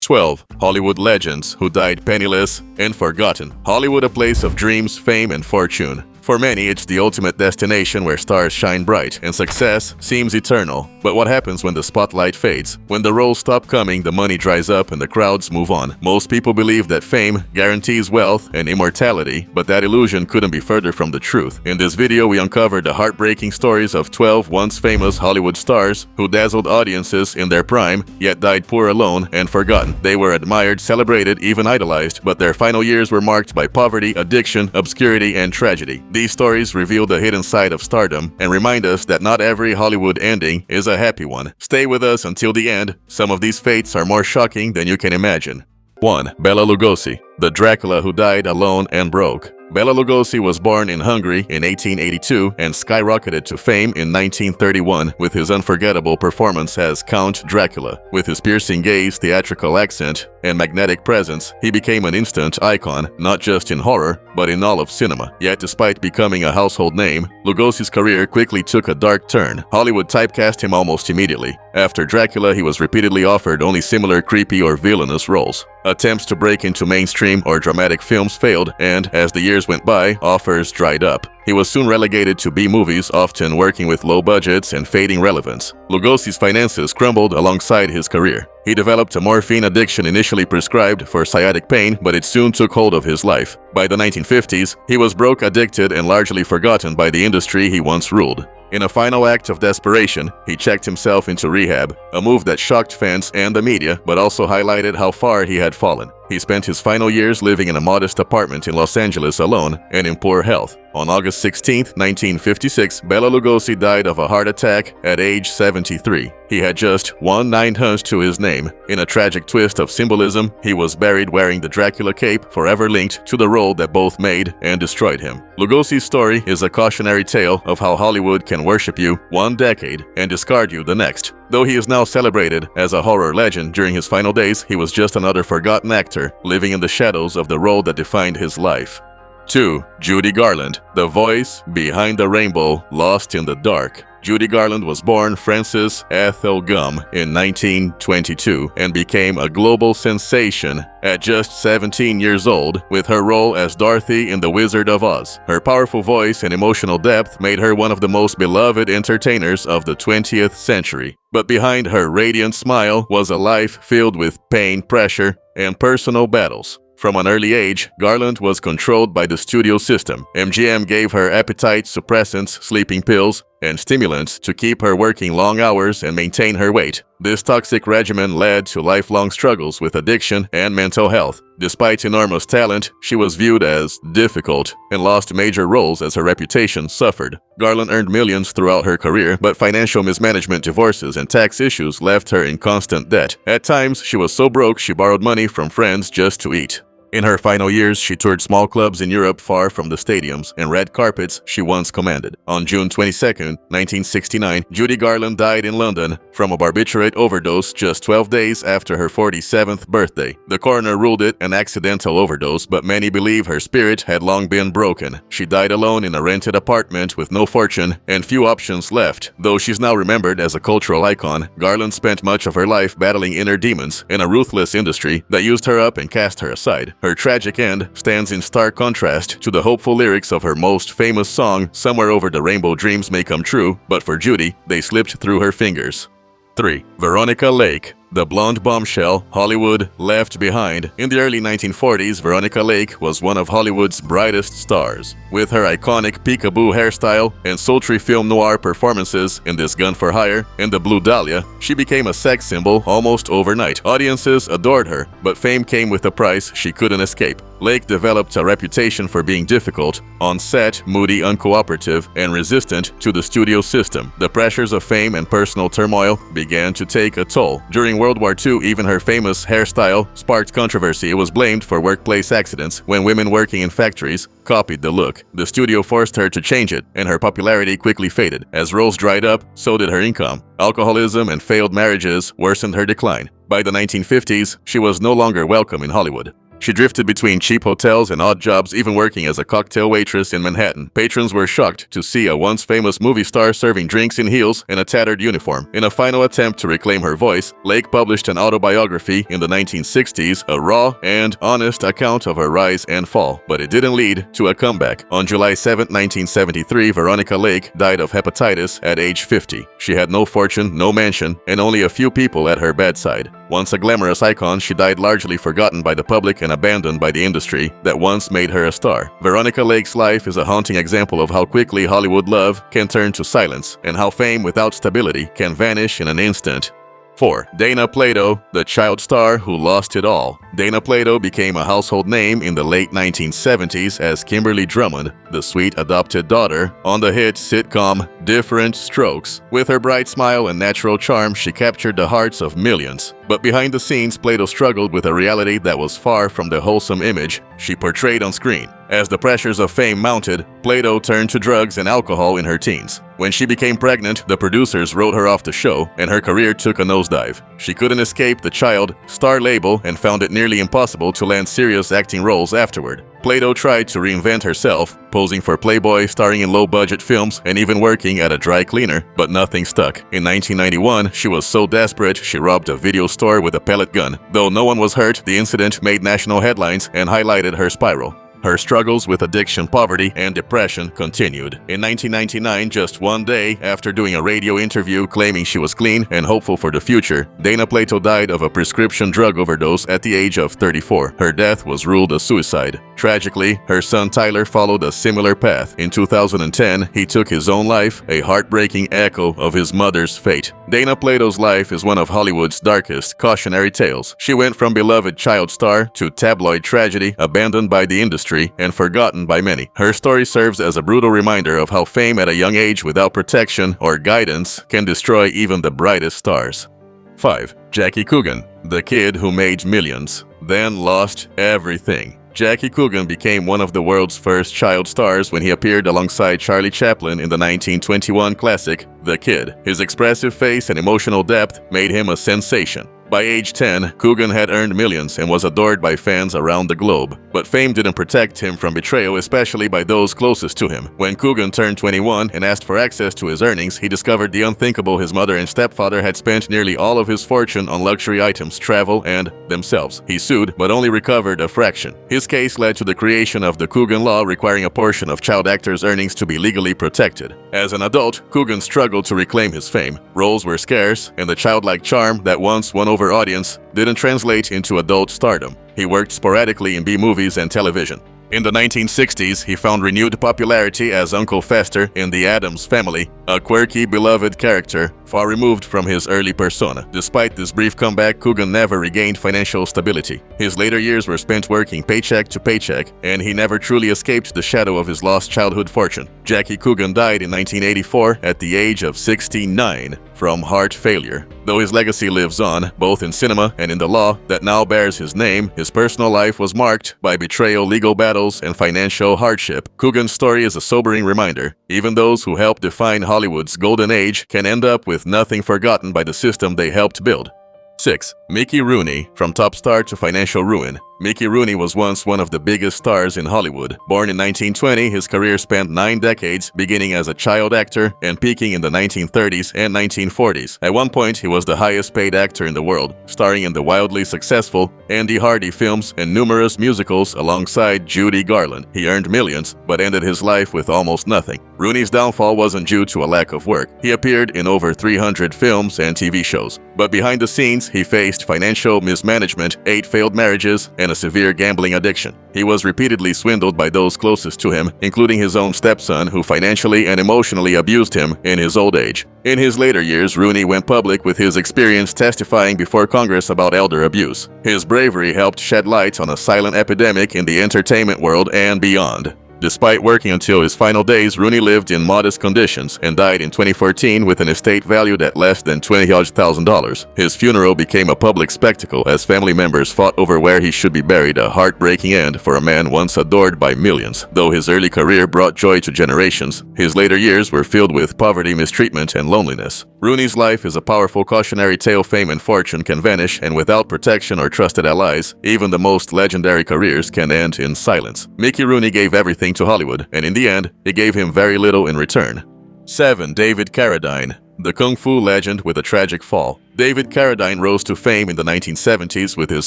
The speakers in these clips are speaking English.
12. Hollywood legends who died penniless and forgotten. Hollywood, a place of dreams, fame, and fortune. For many, it's the ultimate destination where stars shine bright and success seems eternal. But what happens when the spotlight fades? When the roles stop coming, the money dries up, and the crowds move on. Most people believe that fame guarantees wealth and immortality, but that illusion couldn't be further from the truth. In this video, we uncovered the heartbreaking stories of 12 once famous Hollywood stars who dazzled audiences in their prime, yet died poor, alone, and forgotten. They were admired, celebrated, even idolized, but their final years were marked by poverty, addiction, obscurity, and tragedy. These stories reveal the hidden side of stardom and remind us that not every Hollywood ending is a happy one. Stay with us until the end. Some of these fates are more shocking than you can imagine. 1. Bela Lugosi, the Dracula who died alone and broke. Bela Lugosi was born in Hungary in 1882 and skyrocketed to fame in 1931 with his unforgettable performance as Count Dracula. With his piercing gaze, theatrical accent, and magnetic presence, he became an instant icon, not just in horror, but in all of cinema. Yet despite becoming a household name, Lugosi's career quickly took a dark turn. Hollywood typecast him almost immediately. After Dracula, he was repeatedly offered only similar creepy or villainous roles. Attempts to break into mainstream or dramatic films failed, and as the years went by, offers dried up. He was soon relegated to B-movies, often working with low budgets and fading relevance. Lugosi's finances crumbled alongside his career. He developed a morphine addiction initially prescribed for sciatic pain, but it soon took hold of his life. By the 1950s, he was broke, addicted, and largely forgotten by the industry he once ruled. In a final act of desperation, he checked himself into rehab, a move that shocked fans and the media, but also highlighted how far he had fallen. He spent his final years living in a modest apartment in Los Angeles alone and in poor health. On August 16, 1956, Bela Lugosi died of a heart attack at age 73. He had just 19 to his name. In a tragic twist of symbolism, he was buried wearing the Dracula cape, forever linked to the role that both made and destroyed him. Lugosi's story is a cautionary tale of how Hollywood can worship you one decade and discard you the next. Though he is now celebrated as a horror legend, during his final days, he was just another forgotten actor, living in the shadows of the role that defined his life. 2. Judy Garland, the voice behind the rainbow, lost in the dark. Judy Garland was born Frances Ethel Gum in 1922 and became a global sensation at just 17 years old with her role as Dorothy in The Wizard of Oz. Her powerful voice and emotional depth made her one of the most beloved entertainers of the 20th century. But behind her radiant smile was a life filled with pain, pressure, and personal battles. From an early age, Garland was controlled by the studio system. MGM gave her appetite suppressants, sleeping pills, and stimulants to keep her working long hours and maintain her weight. This toxic regimen led to lifelong struggles with addiction and mental health. Despite enormous talent, she was viewed as difficult and lost major roles as her reputation suffered. Garland earned millions throughout her career, but financial mismanagement, divorces, and tax issues left her in constant debt. At times, she was so broke she borrowed money from friends just to eat. In her final years, she toured small clubs in Europe far from the stadiums and red carpets she once commanded. On June 22, 1969, Judy Garland died in London from a barbiturate overdose just 12 days after her 47th birthday. The coroner ruled it an accidental overdose, but many believe her spirit had long been broken. She died alone in a rented apartment with no fortune and few options left. Though she's now remembered as a cultural icon, Garland spent much of her life battling inner demons in a ruthless industry that used her up and cast her aside. Her tragic end stands in stark contrast to the hopeful lyrics of her most famous song, "Somewhere Over the Rainbow Dreams May Come True," but for Judy, they slipped through her fingers. 3. Veronica Lake, the blonde bombshell Hollywood left behind. In the early 1940s, Veronica Lake was one of Hollywood's brightest stars. With her iconic peekaboo hairstyle and sultry film noir performances in This Gun for Hire and The Blue Dahlia, she became a sex symbol almost overnight. Audiences adored her, but fame came with a price she couldn't escape. Lake developed a reputation for being difficult, on set, moody, uncooperative, and resistant to the studio system. The pressures of fame and personal turmoil began to take a toll. During World War II, even her famous hairstyle sparked controversy. It was blamed for workplace accidents when women working in factories copied the look. The studio forced her to change it, and her popularity quickly faded. As roles dried up, so did her income. Alcoholism and failed marriages worsened her decline. By the 1950s, she was no longer welcome in Hollywood. She drifted between cheap hotels and odd jobs, even working as a cocktail waitress in Manhattan. Patrons were shocked to see a once famous movie star serving drinks in heels and a tattered uniform. In a final attempt to reclaim her voice, Lake published an autobiography in the 1960s, a raw and honest account of her rise and fall. But it didn't lead to a comeback. On July 7, 1973, Veronica Lake died of hepatitis at age 50. She had no fortune, no mansion, and only a few people at her bedside. Once a glamorous icon, she died largely forgotten by the public and abandoned by the industry that once made her a star. Veronica Lake's life is a haunting example of how quickly Hollywood love can turn to silence, and how fame without stability can vanish in an instant. 4. Dana Plato, the child star who lost it all. Dana Plato became a household name in the late 1970s as Kimberly Drummond, the sweet adopted daughter, on the hit sitcom Different Strokes. With her bright smile and natural charm, she captured the hearts of millions. But behind the scenes, Plato struggled with a reality that was far from the wholesome image she portrayed on screen. As the pressures of fame mounted, Plato turned to drugs and alcohol in her teens. When she became pregnant, the producers wrote her off the show, and her career took a nosedive. She couldn't escape the child star label and found it nearly impossible to land serious acting roles afterward. Plato tried to reinvent herself, posing for Playboy, starring in low-budget films, and even working at a dry cleaner, but nothing stuck. In 1991, she was so desperate she robbed a video store with a pellet gun. Though no one was hurt, the incident made national headlines and highlighted her spiral. Her struggles with addiction, poverty, and depression continued. In 1999, just one day after doing a radio interview claiming she was clean and hopeful for the future, Dana Plato died of a prescription drug overdose at the age of 34. Her death was ruled a suicide. Tragically, her son Tyler followed a similar path. In 2010, he took his own life, a heartbreaking echo of his mother's fate. Dana Plato's life is one of Hollywood's darkest cautionary tales. She went from beloved child star to tabloid tragedy, abandoned by the industry and forgotten by many. Her story serves as a brutal reminder of how fame at a young age without protection or guidance can destroy even the brightest stars. 5. Jackie Coogan, the kid who made millions, then lost everything. Jackie Coogan became one of the world's first child stars when he appeared alongside Charlie Chaplin in the 1921 classic, The Kid. His expressive face and emotional depth made him a sensation. By age 10, Coogan had earned millions and was adored by fans around the globe. But fame didn't protect him from betrayal, especially by those closest to him. When Coogan turned 21 and asked for access to his earnings, he discovered the unthinkable: his mother and stepfather had spent nearly all of his fortune on luxury items, travel, and themselves. He sued, but only recovered a fraction. His case led to the creation of the Coogan Law, requiring a portion of child actors' earnings to be legally protected. As an adult, Coogan struggled to reclaim his fame. Roles were scarce, and the childlike charm that once won over audience didn't translate into adult stardom. He worked sporadically in B-movies and television. In the 1960s, he found renewed popularity as Uncle Fester in The Addams Family, a quirky, beloved character far removed from his early persona. Despite this brief comeback, Coogan never regained financial stability. His later years were spent working paycheck to paycheck, and he never truly escaped the shadow of his lost childhood fortune. Jackie Coogan died in 1984 at the age of 69 from heart failure. Though his legacy lives on, both in cinema and in the law that now bears his name, his personal life was marked by betrayal, legal battles, and financial hardship. Coogan's story is a sobering reminder. Even those who helped define Hollywood's golden age can end up with nothing, forgotten by the system they helped build. 6. Mickey Rooney, from top star to financial ruin. Mickey Rooney was once one of the biggest stars in Hollywood. Born in 1920, his career spanned 9 decades, beginning as a child actor and peaking in the 1930s and 1940s. At one point, he was the highest-paid actor in the world, starring in the wildly successful Andy Hardy films and numerous musicals alongside Judy Garland. He earned millions, but ended his life with almost nothing. Rooney's downfall wasn't due to a lack of work. He appeared in over 300 films and TV shows. But behind the scenes, he faced financial mismanagement, 8 failed marriages, and a severe gambling addiction. He was repeatedly swindled by those closest to him, including his own stepson, who financially and emotionally abused him in his old age. In his later years, Rooney went public with his experience testifying before Congress about elder abuse. His bravery helped shed light on a silent epidemic in the entertainment world and beyond. Despite working until his final days, Rooney lived in modest conditions and died in 2014 with an estate valued at less than $20,000. His funeral became a public spectacle as family members fought over where he should be buried, a heartbreaking end for a man once adored by millions. Though his early career brought joy to generations, his later years were filled with poverty, mistreatment, and loneliness. Rooney's life is a powerful cautionary tale. Fame and fortune can vanish, and without protection or trusted allies, even the most legendary careers can end in silence. Mickey Rooney gave everything to Hollywood, and in the end, it gave him very little in return. 7. David Carradine, the kung fu legend with a tragic fall. David Carradine rose to fame in the 1970s with his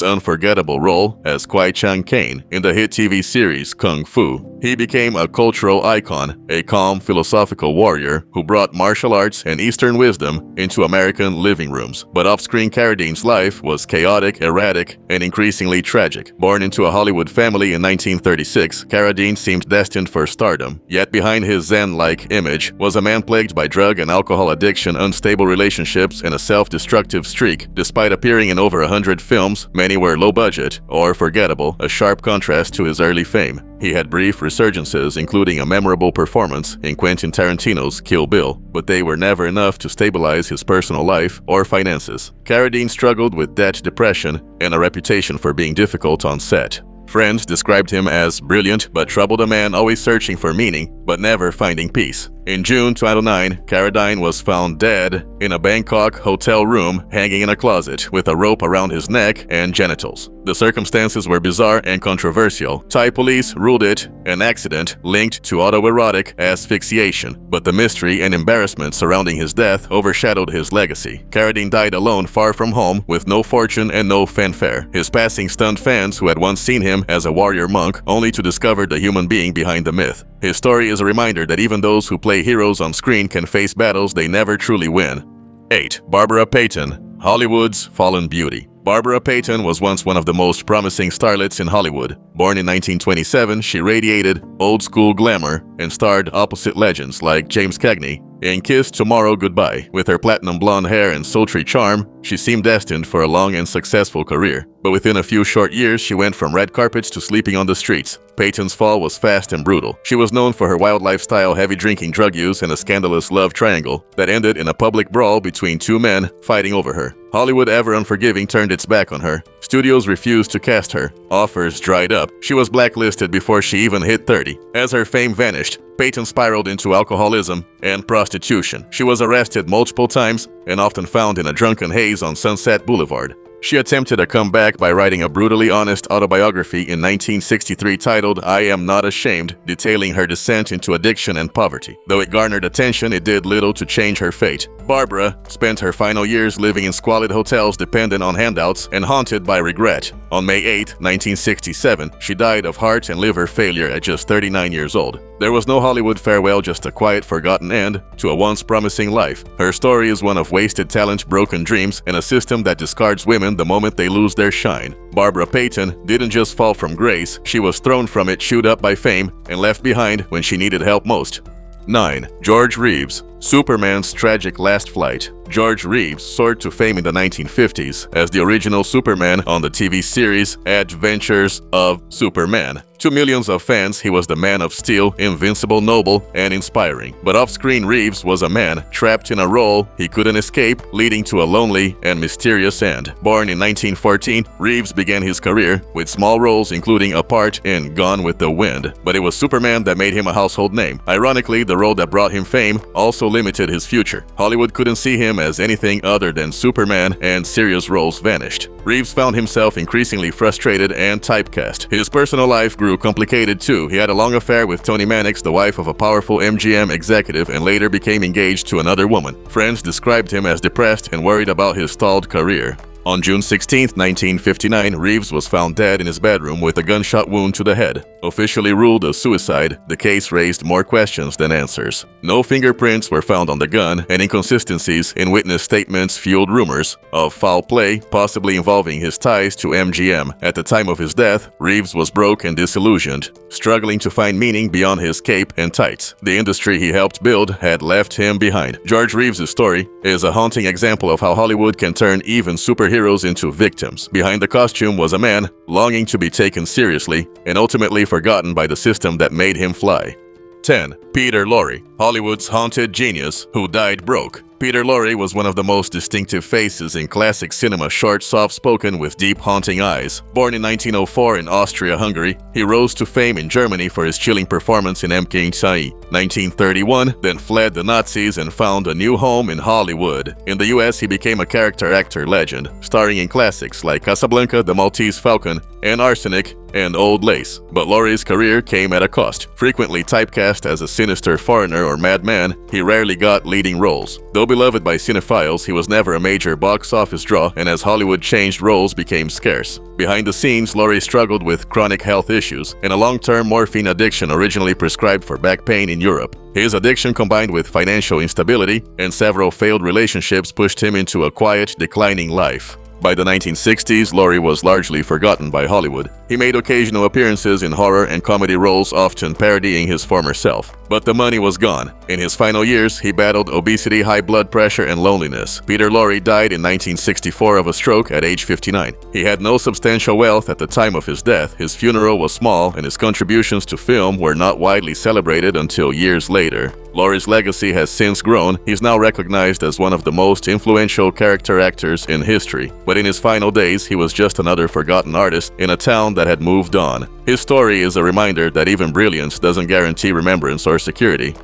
unforgettable role as Kwai Chang Caine in the hit TV series Kung Fu. He became a cultural icon, a calm, philosophical warrior who brought martial arts and Eastern wisdom into American living rooms. But off-screen, Carradine's life was chaotic, erratic, and increasingly tragic. Born into a Hollywood family in 1936, Carradine seemed destined for stardom. Yet behind his Zen-like image was a man plagued by drug and alcohol addiction, unstable relationships, and a self-destructive streak. Despite appearing in over 100 films, many were low-budget or forgettable, a sharp contrast to his early fame. He had brief resurgences, including a memorable performance in Quentin Tarantino's Kill Bill, but they were never enough to stabilize his personal life or finances. Carradine struggled with debt, depression, and a reputation for being difficult on set. Friends described him as brilliant but troubled, a man always searching for meaning but never finding peace. In June 2009, Carradine was found dead in a Bangkok hotel room, hanging in a closet with a rope around his neck and genitals. The circumstances were bizarre and controversial. Thai police ruled it an accident linked to autoerotic asphyxiation, but the mystery and embarrassment surrounding his death overshadowed his legacy. Carradine died alone, far from home, with no fortune and no fanfare. His passing stunned fans who had once seen him as a warrior monk, only to discover the human being behind the myth. His story is a reminder that even those who play heroes on screen can face battles they never truly win. 8. Barbara Payton, Hollywood's fallen beauty. Barbara Payton was once one of the most promising starlets in Hollywood. Born in 1927, she radiated old-school glamour and starred opposite legends like James Cagney in Kiss Tomorrow Goodbye. With her platinum blonde hair and sultry charm, she seemed destined for a long and successful career. But within a few short years, she went from red carpets to sleeping on the streets. Payton's fall was fast and brutal. She was known for her wild lifestyle, heavy drinking, drug use, and a scandalous love triangle that ended in a public brawl between two men fighting over her. Hollywood, ever unforgiving, turned its back on her. Studios refused to cast her. Offers dried up. She was blacklisted before she even hit 30. As her fame vanished, Payton spiraled into alcoholism and prostitution. She was arrested multiple times and often found in a drunken haze on Sunset Boulevard. She attempted a comeback by writing a brutally honest autobiography in 1963 titled I Am Not Ashamed, detailing her descent into addiction and poverty. Though it garnered attention, it did little to change her fate. Barbara spent her final years living in squalid hotels, dependent on handouts and haunted by regret. On May 8, 1967, she died of heart and liver failure at just 39 years old. There was no Hollywood farewell, just a quiet, forgotten end to a once promising life. Her story is one of wasted talent, broken dreams, and a system that discards women the moment they lose their shine. Barbara Payton didn't just fall from grace, she was thrown from it, chewed up by fame, and left behind when she needed help most. 9. George Reeves, Superman's tragic last flight. George Reeves soared to fame in the 1950s as the original Superman on the TV series Adventures of Superman. To millions of fans, he was the Man of Steel, invincible, noble, and inspiring. But off-screen, Reeves was a man trapped in a role he couldn't escape, leading to a lonely and mysterious end. Born in 1914, Reeves began his career with small roles, including a part in Gone with the Wind. But it was Superman that made him a household name. Ironically, the role that brought him fame also limited his future. Hollywood couldn't see him as anything other than Superman, and serious roles vanished. Reeves found himself increasingly frustrated and typecast. His personal life grew complicated too. He had a long affair with Toni Mannix, the wife of a powerful MGM executive, and later became engaged to another woman. Friends described him as depressed and worried about his stalled career. On June 16, 1959, Reeves was found dead in his bedroom with a gunshot wound to the head. Officially ruled a suicide, the case raised more questions than answers. No fingerprints were found on the gun, and inconsistencies in witness statements fueled rumors of foul play, possibly involving his ties to MGM. At the time of his death, Reeves was broke and disillusioned, struggling to find meaning beyond his cape and tights. The industry he helped build had left him behind. George Reeves' story is a haunting example of how Hollywood can turn even superheroes into victims. Behind the costume was a man longing to be taken seriously and ultimately forgotten by the system that made him fly. 10. Peter Lorre, Hollywood's haunted genius who died broke. Peter Lorre was one of the most distinctive faces in classic cinema, short, soft-spoken with deep, haunting eyes. Born in 1904 in Austria-Hungary, he rose to fame in Germany for his chilling performance in M. King Tsai. 1931, then fled the Nazis and found a new home in Hollywood. In the US, he became a character actor legend, starring in classics like Casablanca, The Maltese Falcon, and Arsenic, and Old Lace. But Lorre's career came at a cost. Frequently typecast as a sinister foreigner or madman, he rarely got leading roles. Though beloved by cinephiles, he was never a major box office draw, and as Hollywood changed, roles became scarce. Behind the scenes, Lorre struggled with chronic health issues and a long-term morphine addiction originally prescribed for back pain in Europe. His addiction, combined with financial instability and several failed relationships, pushed him into a quiet, declining life. By the 1960s, Lorre was largely forgotten by Hollywood. He made occasional appearances in horror and comedy roles, often parodying his former self. But the money was gone. In his final years, he battled obesity, high blood pressure, and loneliness. Peter Lorre died in 1964 of a stroke at age 59. He had no substantial wealth at the time of his death, his funeral was small, and his contributions to film were not widely celebrated until years later. Lorre's legacy has since grown. He's now recognized as one of the most influential character actors in history. But in his final days, he was just another forgotten artist in a town that had moved on. His story is a reminder that even brilliance doesn't guarantee remembrance or security.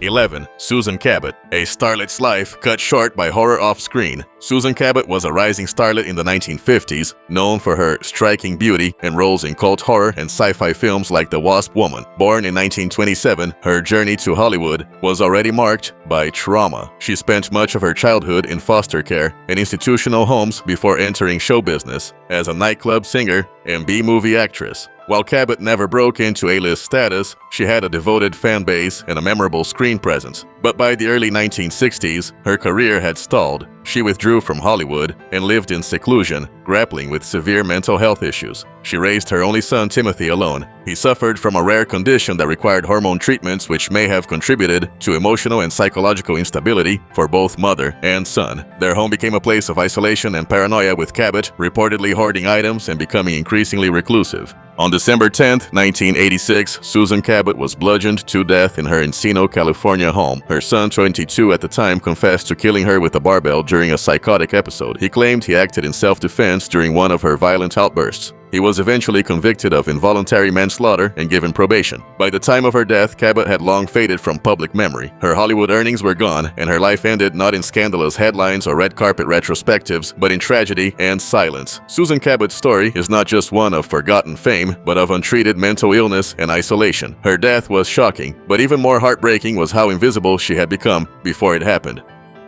11. Susan Cabot, a starlet's life cut short by horror off-screen. Susan Cabot was a rising starlet in the 1950s, known for her striking beauty and roles in cult horror and sci-fi films like The Wasp Woman. Born in 1927, her journey to Hollywood was already marked by trauma. She spent much of her childhood in foster care and institutional homes before entering show business as a nightclub singer and B-movie actress. While Cabot never broke into A-list status, she had a devoted fan base and a memorable screen presence. But by the early 1960s, her career had stalled. She withdrew from Hollywood and lived in seclusion, grappling with severe mental health issues. She raised her only son, Timothy, alone. He suffered from a rare condition that required hormone treatments, which may have contributed to emotional and psychological instability for both mother and son. Their home became a place of isolation and paranoia, with Cabot reportedly hoarding items and becoming increasingly reclusive. On December 10, 1986, Susan Cabot was bludgeoned to death in her Encino, California home. Her son, 22 at the time, confessed to killing her with a barbell during a psychotic episode. He claimed he acted in self-defense during one of her violent outbursts. He was eventually convicted of involuntary manslaughter and given probation. By the time of her death, Cabot had long faded from public memory. Her Hollywood earnings were gone, and her life ended not in scandalous headlines or red carpet retrospectives, but in tragedy and silence. Susan Cabot's story is not just one of forgotten fame, but of untreated mental illness and isolation. Her death was shocking, but even more heartbreaking was how invisible she had become before it happened.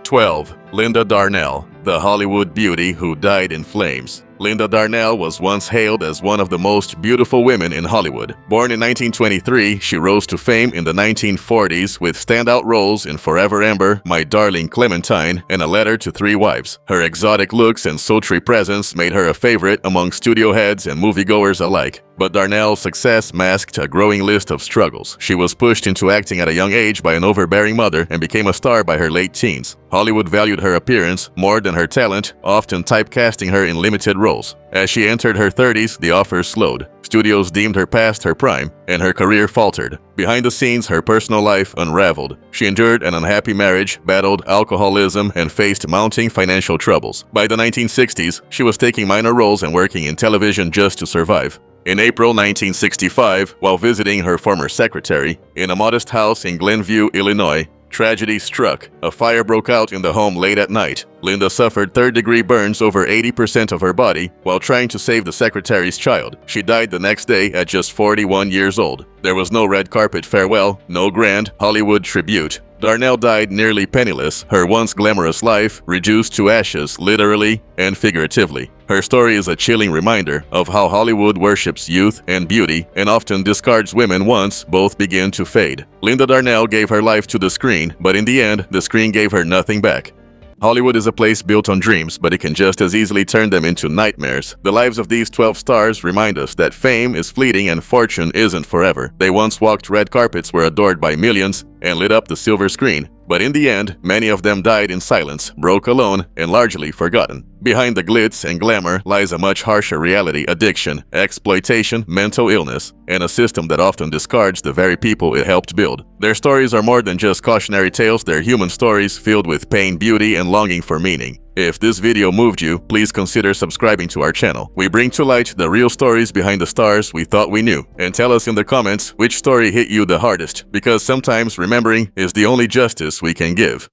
12. Linda Darnell, the Hollywood beauty who died in flames. Linda Darnell was once hailed as one of the most beautiful women in Hollywood. Born in 1923, she rose to fame in the 1940s with standout roles in Forever Ember, My Darling Clementine, and A Letter to Three Wives. Her exotic looks and sultry presence made her a favorite among studio heads and moviegoers alike. But Darnell's success masked a growing list of struggles. She was pushed into acting at a young age by an overbearing mother and became a star by her late teens. Hollywood valued her appearance more than her talent, often typecasting her in limited roles. As she entered her 30s, the offers slowed. Studios deemed her past her prime, and her career faltered. Behind the scenes, her personal life unraveled. She endured an unhappy marriage, battled alcoholism, and faced mounting financial troubles. By the 1960s, she was taking minor roles and working in television just to survive. In April 1965, while visiting her former secretary in a modest house in Glenview, Illinois, tragedy struck. A fire broke out in the home late at night. Linda suffered third-degree burns over 80% of her body while trying to save the secretary's child. She died the next day at just 41 years old. There was no red carpet farewell, no grand Hollywood tribute. Darnell died nearly penniless, her once glamorous life reduced to ashes literally and figuratively. Her story is a chilling reminder of how Hollywood worships youth and beauty and often discards women once both begin to fade. Linda Darnell gave her life to the screen, but in the end, the screen gave her nothing back. Hollywood is a place built on dreams, but it can just as easily turn them into nightmares. The lives of these 12 stars remind us that fame is fleeting and fortune isn't forever. They once walked red carpets, were adored by millions, and lit up the silver screen. But in the end, many of them died in silence, broke alone, and largely forgotten. Behind the glitz and glamour lies a much harsher reality: addiction, exploitation, mental illness, and a system that often discards the very people it helped build. Their stories are more than just cautionary tales, they're human stories filled with pain, beauty, and longing for meaning. If this video moved you, please consider subscribing to our channel. We bring to light the real stories behind the stars we thought we knew. And tell us in the comments which story hit you the hardest, because sometimes remembering is the only justice we can give.